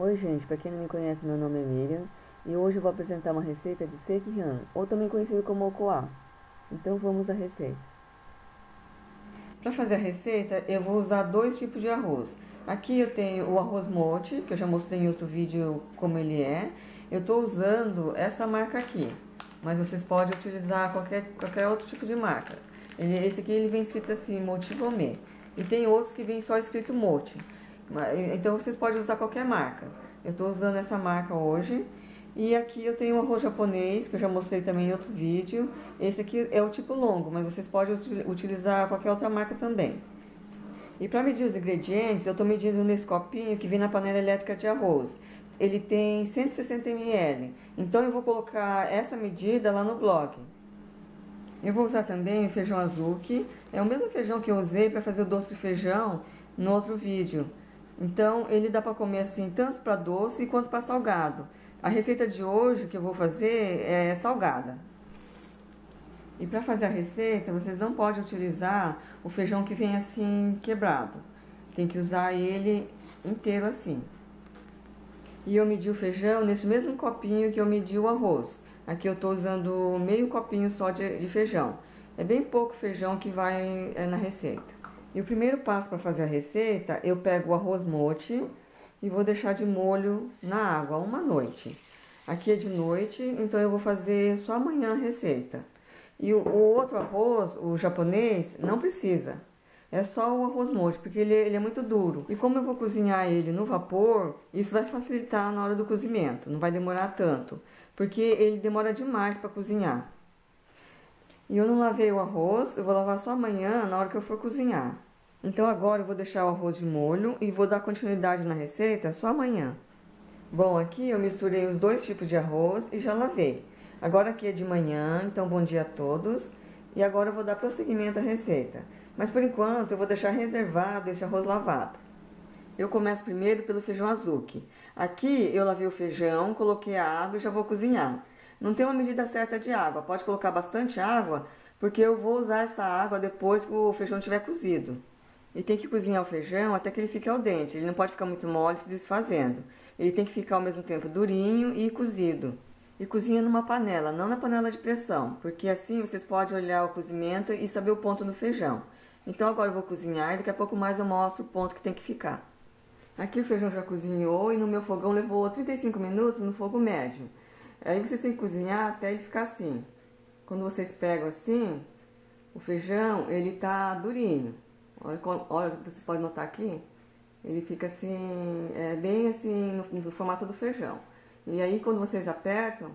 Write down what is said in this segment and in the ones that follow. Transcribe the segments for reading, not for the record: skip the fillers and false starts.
Oi gente, para quem não me conhece, meu nome é Miriam e hoje eu vou apresentar uma receita de sekihan, ou também conhecido como okoá. Então vamos à receita. Para fazer a receita eu vou usar dois tipos de arroz. Aqui eu tenho o arroz mochi, que eu já mostrei em outro vídeo como ele é. Eu estou usando essa marca aqui, mas vocês podem utilizar qualquer outro tipo de marca. Esse aqui ele vem escrito assim, mochi gourmet. E tem outros que vem só escrito mochi. Então vocês podem usar qualquer marca. Eu estou usando essa marca hoje. E aqui eu tenho um arroz japonês, que eu já mostrei também em outro vídeo. Esse aqui é o tipo longo, mas vocês podem utilizar qualquer outra marca também. E para medir os ingredientes, eu estou medindo nesse copinho que vem na panela elétrica de arroz. Ele tem 160 ml. Então eu vou colocar essa medida lá no blog. Eu vou usar também o feijão azuki. É o mesmo feijão que eu usei para fazer o doce de feijão no outro vídeo. Então ele dá para comer assim tanto para doce quanto para salgado. A receita de hoje que eu vou fazer é salgada. E para fazer a receita, vocês não podem utilizar o feijão que vem assim quebrado. Tem que usar ele inteiro assim. E eu medi o feijão nesse mesmo copinho que eu medi o arroz. Aqui eu estou usando meio copinho só de feijão. É bem pouco feijão que vai na receita. E o primeiro passo para fazer a receita, eu pego o arroz mochi e vou deixar de molho na água uma noite. Aqui é de noite, então eu vou fazer só amanhã a receita. E o outro arroz, o japonês, não precisa. É só o arroz mochi, porque ele é muito duro. E como eu vou cozinhar ele no vapor, isso vai facilitar na hora do cozimento. Não vai demorar tanto, porque ele demora demais para cozinhar. E eu não lavei o arroz, eu vou lavar só amanhã, na hora que eu for cozinhar. Então agora eu vou deixar o arroz de molho e vou dar continuidade na receita só amanhã. Bom, aqui eu misturei os dois tipos de arroz e já lavei. Agora aqui é de manhã, então bom dia a todos. E agora eu vou dar prosseguimento à receita. Mas por enquanto eu vou deixar reservado esse arroz lavado. Eu começo primeiro pelo feijão azuki. Aqui eu lavei o feijão, coloquei a água e já vou cozinhar. Não tem uma medida certa de água, pode colocar bastante água, porque eu vou usar essa água depois que o feijão estiver cozido. E tem que cozinhar o feijão até que ele fique al dente, ele não pode ficar muito mole se desfazendo. Ele tem que ficar ao mesmo tempo durinho e cozido. E cozinha numa panela, não na panela de pressão, porque assim vocês podem olhar o cozimento e saber o ponto do feijão. Então agora eu vou cozinhar e daqui a pouco mais eu mostro o ponto que tem que ficar. Aqui o feijão já cozinhou e no meu fogão levou 35 minutos no fogo médio. Aí vocês têm que cozinhar até ele ficar assim. Quando vocês pegam assim, o feijão, ele tá durinho. Olha, vocês podem notar aqui, ele fica assim, bem assim no formato do feijão. E aí quando vocês apertam,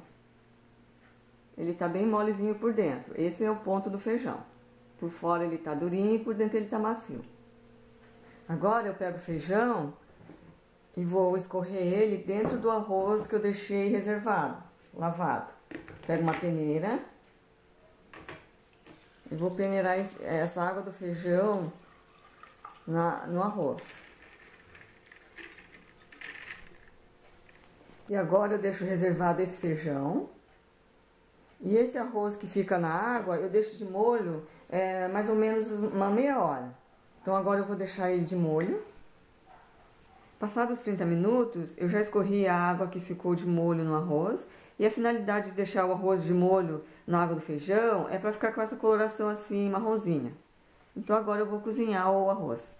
ele tá bem molezinho por dentro. Esse é o ponto do feijão. Por fora ele tá durinho e por dentro ele tá macio. Agora eu pego o feijão e vou escorrer ele dentro do arroz que eu deixei reservado, lavado. Pego uma peneira e vou peneirar essa água do feijão no arroz. E agora eu deixo reservado esse feijão. E esse arroz que fica na água, eu deixo de molho mais ou menos uma meia hora. Então agora eu vou deixar ele de molho. Passados 30 minutos, eu já escorri a água que ficou de molho no arroz. E a finalidade de deixar o arroz de molho na água do feijão é para ficar com essa coloração assim marronzinha. Então agora eu vou cozinhar o arroz.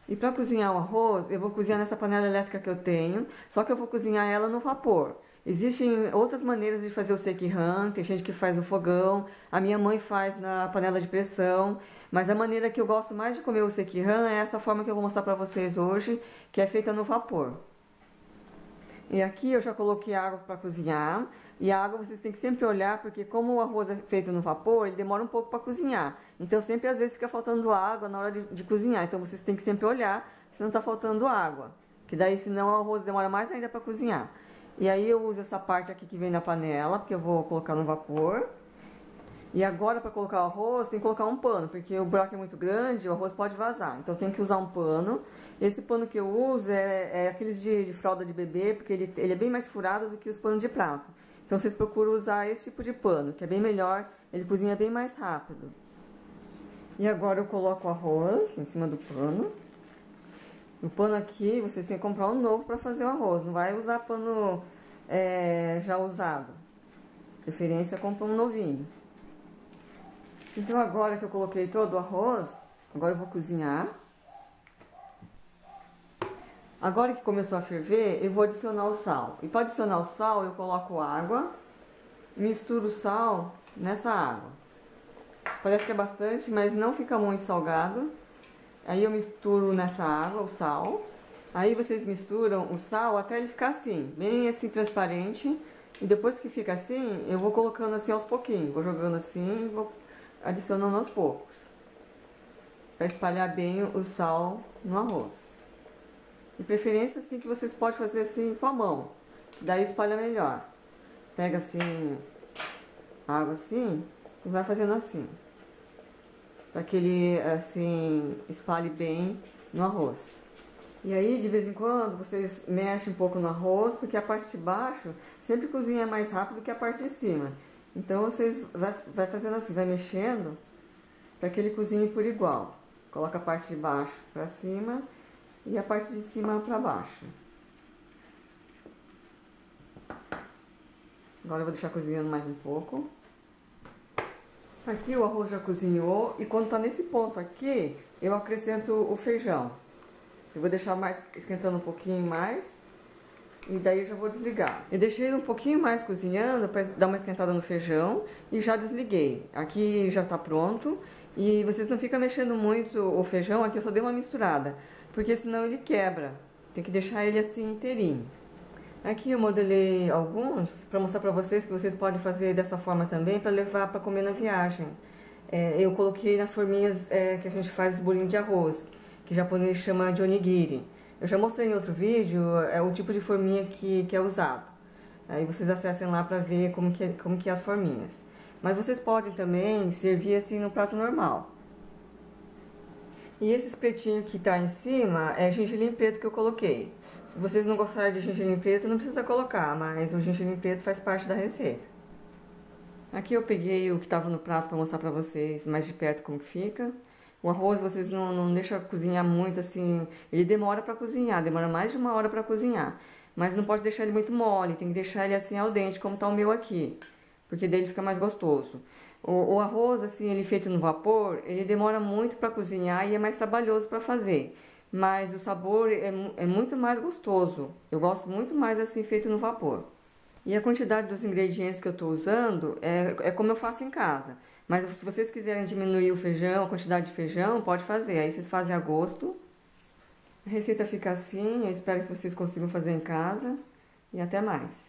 E para cozinhar o arroz, eu vou cozinhar nessa panela elétrica que eu tenho, só que eu vou cozinhar ela no vapor. Existem outras maneiras de fazer o sekihan, tem gente que faz no fogão, a minha mãe faz na panela de pressão, mas a maneira que eu gosto mais de comer o sekihan é essa forma que eu vou mostrar para vocês hoje, que é feita no vapor. E aqui eu já coloquei água para cozinhar, e a água vocês têm que sempre olhar, porque como o arroz é feito no vapor, ele demora um pouco para cozinhar. Então sempre às vezes fica faltando água na hora de cozinhar, então vocês têm que sempre olhar se não está faltando água. Que daí senão o arroz demora mais ainda para cozinhar. E aí eu uso essa parte aqui que vem na panela, porque eu vou colocar no vapor. E agora para colocar o arroz tem que colocar um pano, porque o buraco é muito grande, o arroz pode vazar. Então tem que usar um pano. Esse pano que eu uso é aqueles de fralda de bebê, porque ele é bem mais furado do que os panos de prato. Então vocês procuram usar esse tipo de pano, que é bem melhor, ele cozinha bem mais rápido. E agora eu coloco o arroz em cima do pano. O pano aqui, vocês têm que comprar um novo para fazer o arroz. Não vai usar pano já usado. Preferência, compra um novinho. Então agora que eu coloquei todo o arroz, agora eu vou cozinhar. Agora que começou a ferver, eu vou adicionar o sal. E para adicionar o sal, eu coloco água, misturo o sal nessa água. Parece que é bastante, mas não fica muito salgado. Aí eu misturo nessa água o sal. Aí vocês misturam o sal até ele ficar assim, bem assim transparente. E depois que fica assim, eu vou colocando assim aos pouquinhos. Vou jogando assim e vou adicionando aos poucos. Para espalhar bem o sal no arroz. De preferência assim que vocês podem fazer assim com a mão. Daí espalha melhor. Pega assim, água assim e vai fazendo assim. Para que ele assim espalhe bem no arroz. E aí de vez em quando vocês mexem um pouco no arroz, porque a parte de baixo sempre cozinha mais rápido que a parte de cima. Então vocês vai fazendo assim, vai mexendo para que ele cozinhe por igual. Coloca a parte de baixo para cima e a parte de cima para baixo. Agora eu vou deixar cozinhando mais um pouco. Aqui o arroz já cozinhou e quando está nesse ponto aqui, eu acrescento o feijão. Eu vou deixar mais esquentando um pouquinho mais e daí eu já vou desligar. Eu deixei ele um pouquinho mais cozinhando para dar uma esquentada no feijão e já desliguei. Aqui já está pronto e vocês não ficam mexendo muito o feijão, aqui eu só dei uma misturada, porque senão ele quebra. Tem que deixar ele assim inteirinho. Aqui eu modelei alguns para mostrar para vocês que vocês podem fazer dessa forma também para levar para comer na viagem. Eu coloquei nas forminhas que a gente faz bolinho de arroz, que japonês chama de onigiri. Eu já mostrei em outro vídeo o tipo de forminha que é usado. Aí vocês acessem lá para ver como que é as forminhas. Mas vocês podem também servir assim no prato normal. E esse espetinho que está em cima é gengelim preto que eu coloquei. Se vocês não gostarem de gengelim preto, não precisa colocar, mas o gengelim preto faz parte da receita. Aqui eu peguei o que estava no prato para mostrar para vocês mais de perto como que fica. O arroz vocês não deixam cozinhar muito assim, ele demora para cozinhar, demora mais de 1 hora para cozinhar. Mas não pode deixar ele muito mole, tem que deixar ele assim al dente, como está o meu aqui, porque daí ele fica mais gostoso. O arroz, assim, ele feito no vapor, ele demora muito para cozinhar e é mais trabalhoso para fazer. Mas o sabor é muito mais gostoso. Eu gosto muito mais assim feito no vapor. E a quantidade dos ingredientes que eu estou usando é como eu faço em casa. Mas se vocês quiserem diminuir o feijão, a quantidade de feijão, pode fazer. Aí vocês fazem a gosto. A receita fica assim, eu espero que vocês consigam fazer em casa. E até mais.